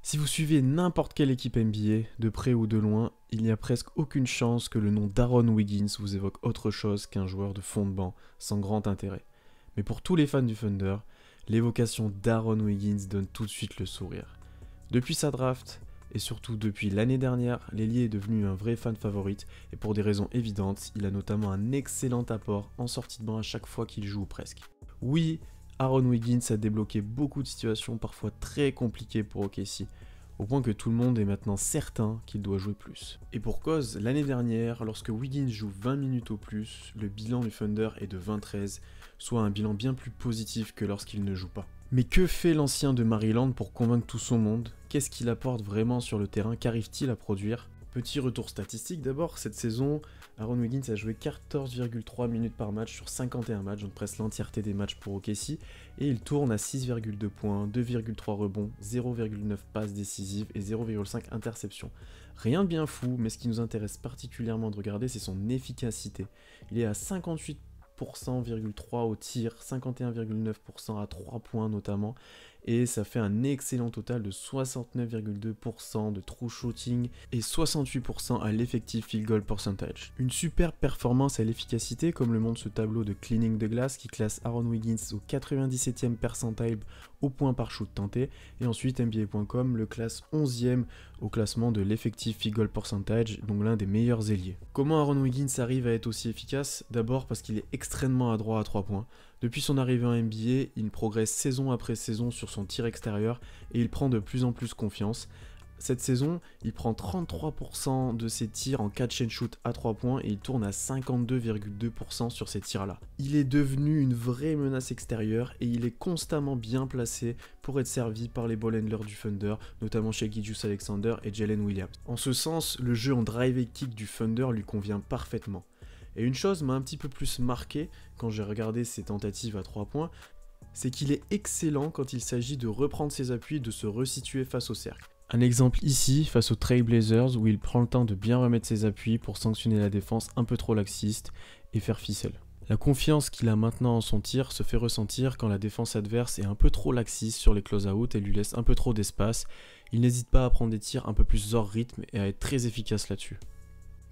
Si vous suivez n'importe quelle équipe NBA, de près ou de loin, il n'y a presque aucune chance que le nom d'Aaron Wiggins vous évoque autre chose qu'un joueur de fond de banc sans grand intérêt. Mais pour tous les fans du Thunder, l'évocation d'Aaron Wiggins donne tout de suite le sourire. Depuis sa draft, et surtout depuis l'année dernière, l'ailier est devenu un vrai fan favorite, et pour des raisons évidentes, il a notamment un excellent apport en sortie de banc à chaque fois qu'il joue ou presque. Oui, Aaron Wiggins a débloqué beaucoup de situations parfois très compliquées pour OKC, au point que tout le monde est maintenant certain qu'il doit jouer plus. Et pour cause, l'année dernière, lorsque Wiggins joue 20 minutes au plus, le bilan du Thunder est de 20-13, soit un bilan bien plus positif que lorsqu'il ne joue pas. Mais que fait l'ancien de Maryland pour convaincre tout son monde? Qu'est-ce qu'il apporte vraiment sur le terrain? Qu'arrive-t-il à produire? Petit retour statistique d'abord, cette saison, Aaron Wiggins a joué 14,3 minutes par match sur 51 matchs, donc presque l'entièreté des matchs pour OKC, et il tourne à 6,2 points, 2,3 rebonds, 0,9 passes décisives et 0,5 interceptions. Rien de bien fou, mais ce qui nous intéresse particulièrement de regarder, c'est son efficacité. Il est à 58,3% au tir, 51,9% à 3 points notamment, et ça fait un excellent total de 69,2% de true shooting et 68% à l'effective field goal percentage. Une superbe performance à l'efficacité comme le montre ce tableau de Cleaning the Glass qui classe Aaron Wiggins au 97e percentile au point par shoot tenté, et ensuite NBA.com le classe 11e au classement de l'effective field goal percentage, donc l'un des meilleurs ailiers. Comment Aaron Wiggins arrive à être aussi efficace? D'abord parce qu'il est extrêmement adroit à 3 points. Depuis son arrivée en NBA, il progresse saison après saison sur son tir extérieur et il prend de plus en plus confiance. Cette saison, il prend 33% de ses tirs en catch and shoot à 3 points et il tourne à 52,2% sur ces tirs-là. Il est devenu une vraie menace extérieure et il est constamment bien placé pour être servi par les ball handlers du Thunder, notamment chez Gilgeous-Alexander et Jalen Williams. En ce sens, le jeu en drive et kick du Thunder lui convient parfaitement. Et une chose m'a un petit peu plus marqué quand j'ai regardé ses tentatives à 3 points, c'est qu'il est excellent quand il s'agit de reprendre ses appuis et de se resituer face au cercle. Un exemple ici, face aux Trail Blazers, où il prend le temps de bien remettre ses appuis pour sanctionner la défense un peu trop laxiste et faire ficelle. La confiance qu'il a maintenant en son tir se fait ressentir quand la défense adverse est un peu trop laxiste sur les close-out et lui laisse un peu trop d'espace. Il n'hésite pas à prendre des tirs un peu plus hors rythme et à être très efficace là-dessus.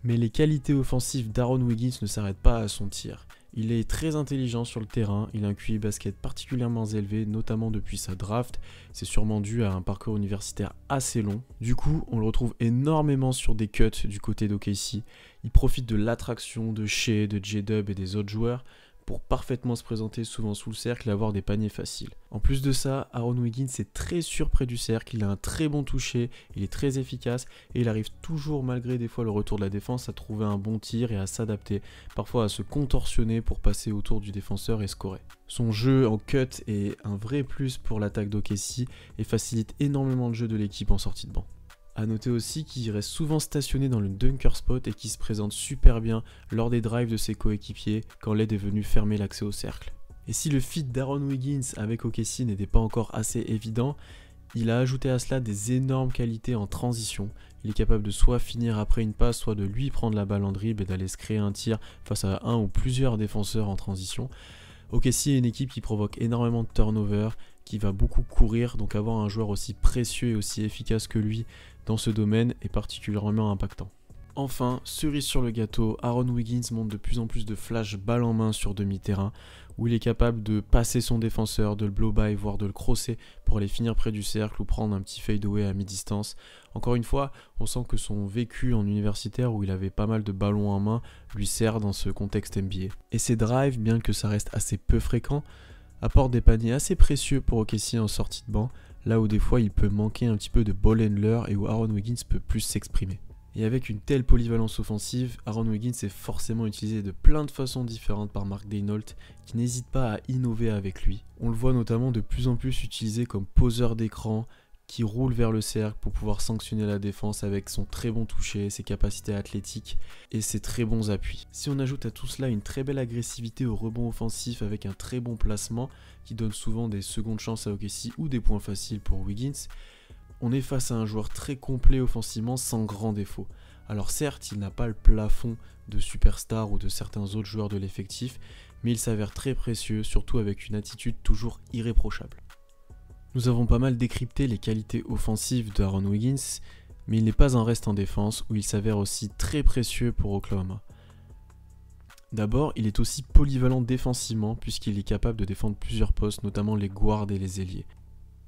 Mais les qualités offensives d'Aaron Wiggins ne s'arrêtent pas à son tir. Il est très intelligent sur le terrain, il a un QI basket particulièrement élevé, notamment depuis sa draft. C'est sûrement dû à un parcours universitaire assez long. Du coup, on le retrouve énormément sur des cuts du côté d'OKC. Il profite de l'attraction de Shea, de J-Dub et des autres joueurs pour parfaitement se présenter souvent sous le cercle et avoir des paniers faciles. En plus de ça, Aaron Wiggins est très sûr près du cercle, il a un très bon toucher, il est très efficace et il arrive toujours, malgré des fois le retour de la défense, à trouver un bon tir et à s'adapter, parfois à se contorsionner pour passer autour du défenseur et scorer. Son jeu en cut est un vrai plus pour l'attaque d'OKC et facilite énormément le jeu de l'équipe en sortie de banc. A noter aussi qu'il reste souvent stationné dans le dunker spot et qu'il se présente super bien lors des drives de ses coéquipiers quand l'aide est venue fermer l'accès au cercle. Et si le fit d'Aaron Wiggins avec OKC n'était pas encore assez évident, il a ajouté à cela des énormes qualités en transition. Il est capable de soit finir après une passe, soit de lui prendre la balle en dribble et d'aller se créer un tir face à un ou plusieurs défenseurs en transition. OKC est une équipe qui provoque énormément de turnover, qui va beaucoup courir, donc avoir un joueur aussi précieux et aussi efficace que lui dans ce domaine est particulièrement impactant. Enfin, cerise sur le gâteau, Aaron Wiggins montre de plus en plus de flash balle en main sur demi-terrain, où il est capable de passer son défenseur, de le blow-by, voire de le crosser pour aller finir près du cercle ou prendre un petit fade-away à mi-distance. Encore une fois, on sent que son vécu en universitaire, où il avait pas mal de ballons en main, lui sert dans ce contexte NBA. Et ses drives, bien que ça reste assez peu fréquent, apportent des paniers assez précieux pour OKC en sortie de banc, là où des fois il peut manquer un petit peu de ball handler et où Aaron Wiggins peut plus s'exprimer. Et avec une telle polyvalence offensive, Aaron Wiggins est forcément utilisé de plein de façons différentes par Mark Daigneault, qui n'hésite pas à innover avec lui. On le voit notamment de plus en plus utilisé comme poseur d'écran, qui roule vers le cercle pour pouvoir sanctionner la défense avec son très bon toucher, ses capacités athlétiques et ses très bons appuis. Si on ajoute à tout cela une très belle agressivité au rebond offensif avec un très bon placement qui donne souvent des secondes chances à OKC ou des points faciles pour Wiggins, on est face à un joueur très complet offensivement sans grand défaut. Alors certes, il n'a pas le plafond de superstar ou de certains autres joueurs de l'effectif, mais il s'avère très précieux, surtout avec une attitude toujours irréprochable. Nous avons pas mal décrypté les qualités offensives d'Aaron Wiggins, mais il n'est pas un reste en défense où il s'avère aussi très précieux pour Oklahoma. D'abord, il est aussi polyvalent défensivement puisqu'il est capable de défendre plusieurs postes, notamment les guards et les ailiers.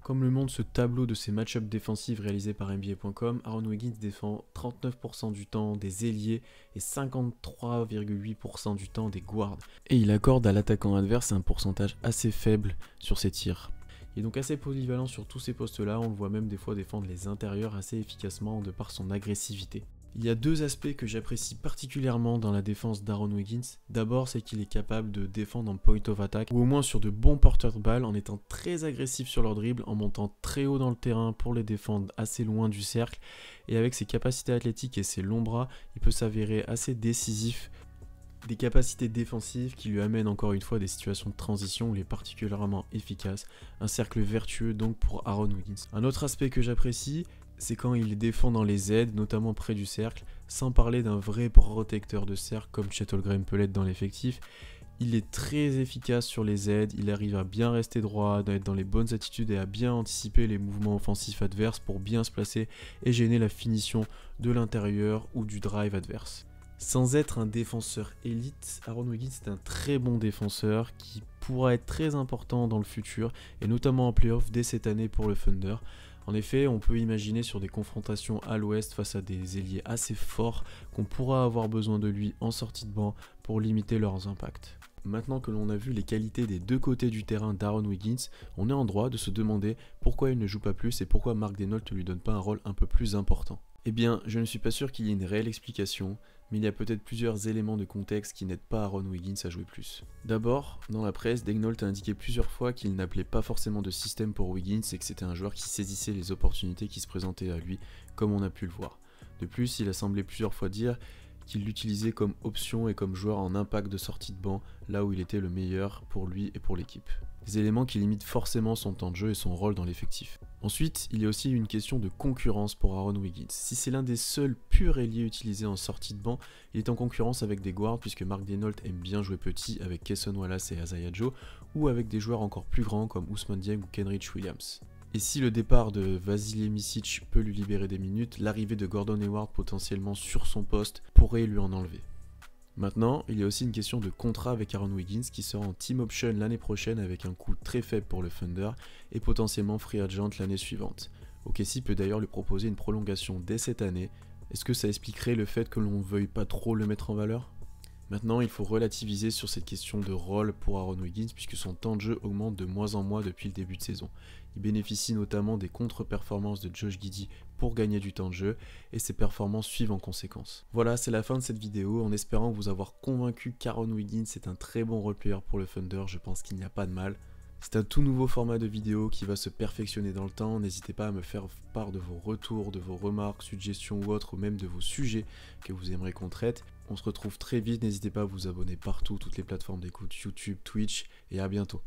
Comme le montre ce tableau de ses match-ups défensifs réalisés par NBA.com, Aaron Wiggins défend 39% du temps des ailiers et 53,8% du temps des guards. Et il accorde à l'attaquant adverse un pourcentage assez faible sur ses tirs. Il est donc assez polyvalent sur tous ces postes-là, on le voit même des fois défendre les intérieurs assez efficacement de par son agressivité. Il y a deux aspects que j'apprécie particulièrement dans la défense d'Aaron Wiggins. D'abord, c'est qu'il est capable de défendre en point of attack, ou au moins sur de bons porteurs de balles, en étant très agressif sur leur dribble, en montant très haut dans le terrain pour les défendre assez loin du cercle. Et avec ses capacités athlétiques et ses longs bras, il peut s'avérer assez décisif. Des capacités défensives qui lui amènent encore une fois des situations de transition où il est particulièrement efficace. Un cercle vertueux donc pour Aaron Wiggins. Un autre aspect que j'apprécie, c'est quand il défend dans les aides, notamment près du cercle, sans parler d'un vrai protecteur de cercle comme Chet Holmgren peut l'être dans l'effectif. Il est très efficace sur les aides, il arrive à bien rester droit, à être dans les bonnes attitudes et à bien anticiper les mouvements offensifs adverses pour bien se placer et gêner la finition de l'intérieur ou du drive adverse. Sans être un défenseur élite, Aaron Wiggins est un très bon défenseur qui pourra être très important dans le futur et notamment en playoff dès cette année pour le Thunder. En effet, on peut imaginer sur des confrontations à l'ouest face à des ailiers assez forts qu'on pourra avoir besoin de lui en sortie de banc pour limiter leurs impacts. Maintenant que l'on a vu les qualités des deux côtés du terrain d'Aaron Wiggins, on est en droit de se demander pourquoi il ne joue pas plus et pourquoi Mark Daigneault ne lui donne pas un rôle un peu plus important. Eh bien, je ne suis pas sûr qu'il y ait une réelle explication, mais il y a peut-être plusieurs éléments de contexte qui n'aident pas Aaron Wiggins à jouer plus. D'abord, dans la presse, Daigneault a indiqué plusieurs fois qu'il n'appelait pas forcément de système pour Wiggins et que c'était un joueur qui saisissait les opportunités qui se présentaient à lui, comme on a pu le voir. De plus, il a semblé plusieurs fois dire qu'il l'utilisait comme option et comme joueur en impact de sortie de banc, là où il était le meilleur pour lui et pour l'équipe. Des éléments qui limitent forcément son temps de jeu et son rôle dans l'effectif. Ensuite, il y a aussi une question de concurrence pour Aaron Wiggins. Si c'est l'un des seuls purs ailiers utilisés en sortie de banc, il est en concurrence avec des guards puisque Mark Daigneault aime bien jouer petit avec Cason Wallace et Isaiah Joe, ou avec des joueurs encore plus grands comme Ousmane Dieng ou Kenrich Williams. Et si le départ de Vasilije Micic peut lui libérer des minutes, l'arrivée de Gordon Hayward potentiellement sur son poste pourrait lui en enlever. Maintenant, il y a aussi une question de contrat avec Aaron Wiggins qui sera en team option l'année prochaine avec un coût très faible pour le Thunder et potentiellement free agent l'année suivante. OKC peut d'ailleurs lui proposer une prolongation dès cette année. Est-ce que ça expliquerait le fait que l'on veuille pas trop le mettre en valeur ? Maintenant, il faut relativiser sur cette question de rôle pour Aaron Wiggins puisque son temps de jeu augmente de mois en mois depuis le début de saison. Il bénéficie notamment des contre-performances de Josh Giddey pour gagner du temps de jeu et ses performances suivent en conséquence. Voilà, c'est la fin de cette vidéo en espérant vous avoir convaincu qu'Aaron Wiggins est un très bon role player pour le Thunder, je pense qu'il n'y a pas de mal. C'est un tout nouveau format de vidéo qui va se perfectionner dans le temps, n'hésitez pas à me faire part de vos retours, de vos remarques, suggestions ou autres, ou même de vos sujets que vous aimeriez qu'on traite. On se retrouve très vite, n'hésitez pas à vous abonner partout, toutes les plateformes d'écoute, YouTube, Twitch, et à bientôt.